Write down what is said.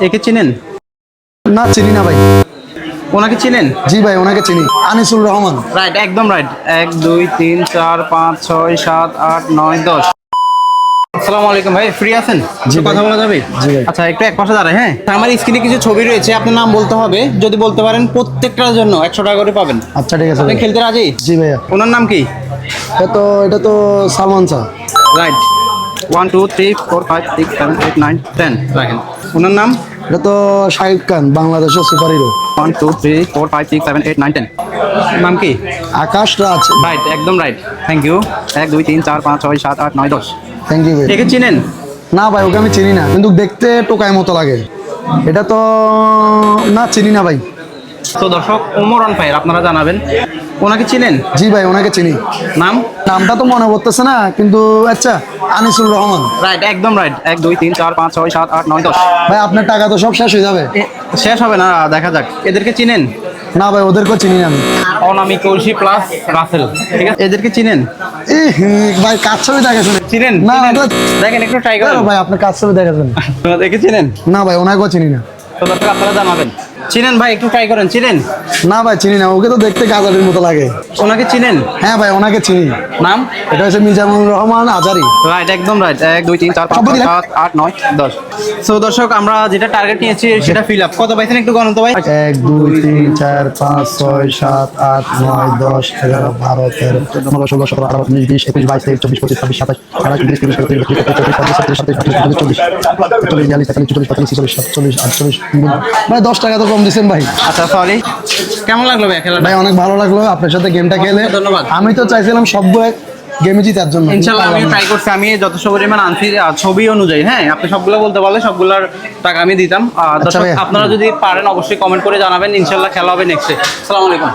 একে চিনেন? না চিনি না ভাই। ওনাকে চিনেন? জি ভাই ওনাকে চিনি, আনিসুর রহমান। রাইট, একদম রাইট। 1 2 3 4 5 6 7 8 9 10। আসসালামু আলাইকুম ভাই, ফ্রি আছেন? জি কথা ভাই। বলা যাবে? জি ভাই। আচ্ছা, একটু এক পাশে দাঁড়ায়। হ্যাঁ, আমার স্ক্রিনে কিছু ছবি রয়েছে, আপনার নাম বলতে হবে। যদি বলতে পারেন প্রত্যেকটার জন্য 100 টাকা করে পাবেন। আচ্ছা ঠিক আছে আপনি ভাই। খেলতে রাজি? জি ভাইয়া। ওনার নাম কি? এটা তো সালমান শাহ। রাইট। 1 2 3 4 5 6 7 8 9 10 রাখেন। ওনার নাম? এটা তো শাহিদ খান, বাংলাদেশের সুপার হিরো। 1 2 3 4 5 6 7 8 9 10। নাম কি? আকাশ রাজ। রাইট, একদম right. Thank you. 1 2 3 4 5 6 7 8 9 10। Thank you ভাই। একে চিনেন? না ভাই ওকে আমি চিনি না, কিন্তু দেখতে টোকাই মতো লাগে। এটা তো না চিনি না ভাই। তো দর্শক, ওমর অন ফায়ার, আপনারা জানাবেন। ওনাকে চিনেন? জি ভাই ওনাকে চিনি। নাম? নামটা তো মনে পড়তেছে না, কিন্তু আচ্ছা আনিসুর রহমান। রাইট, একদম রাইট। 1 2 3 4 5 6 7 8 9 10। ভাই আপনার টাকা তো সব শেষ হয়ে যাবে। শেষ হবে না, দেখা যাক। এদেরকে চিনেন? না ভাই ওদেরকেও চিনি না আমি। অনামিক, ঐশী প্লাস রাসেল, ঠিক আছে? এদেরকে চিনেন? ভাই কাজ ছবি দেখেছেন? চিনেন? না চিনেন? ওটা- দেখেন, একটু ট্রাই করেন। ভাই আপনার কাজ ছবি দেখেছেন? একে চিনেন? না ভাই ওনাকেও চিনি না। তো দর্শক, আপনারা জানাবেন। চিনেন ভাই? একটু ট্রাই করেন। চিনেন? না ভাই চিনি না, ওকে তো দেখতে গাজারির মতো লাগে। ওনাকে চিনেন? হ্যাঁ ভাই ওনাকে চিনি। নাম? এটা হচ্ছে মিজানুর রহমান আজারি। রাইট, একদম রাইট। 1 2 3 4 5 সব 6 দিলেন? 7 8 9 10। সো দর্শক, আমরা যেটা টার্গেট নিয়েছি সেটা ফিল আপ। কত পাইছেন একটু গণন তো ভাই। 1 2 3 4 5 6 7 8 9 10 11 12 13 14 15 16 17 18 19 20 21 22 23 24 25 26 27 28 29 30 31 32 ভাই 10 টাকা তো কম দিচ্ছেন ভাই। আচ্ছা, সরি। কেমন লাগলো ভাই খেলাটা? ভাই অনেক ভালো লাগলো আপনার সাথে গেমটা খেলে। ধন্যবাদ। আমি তো চাইছিলাম সবগুলো গেমে জিতার জন্য। ইনশাল্লাহ আমি ট্রাই করছি। আমি যথেষ্ট পরিমাণ আনছি ছবি অনুযায়ী। হ্যাঁ, আপনি সবগুলো বলতে পারলে সবগুলোর টাকা আমি দিতাম। দর্শক, ভাইয়া। আপনারা যদি পারেন অবশ্যই কমেন্ট করে জানাবেন। ইনশাল্লাহ খেলা হবে নেক্সটে। আসসালামু আলাইকুম।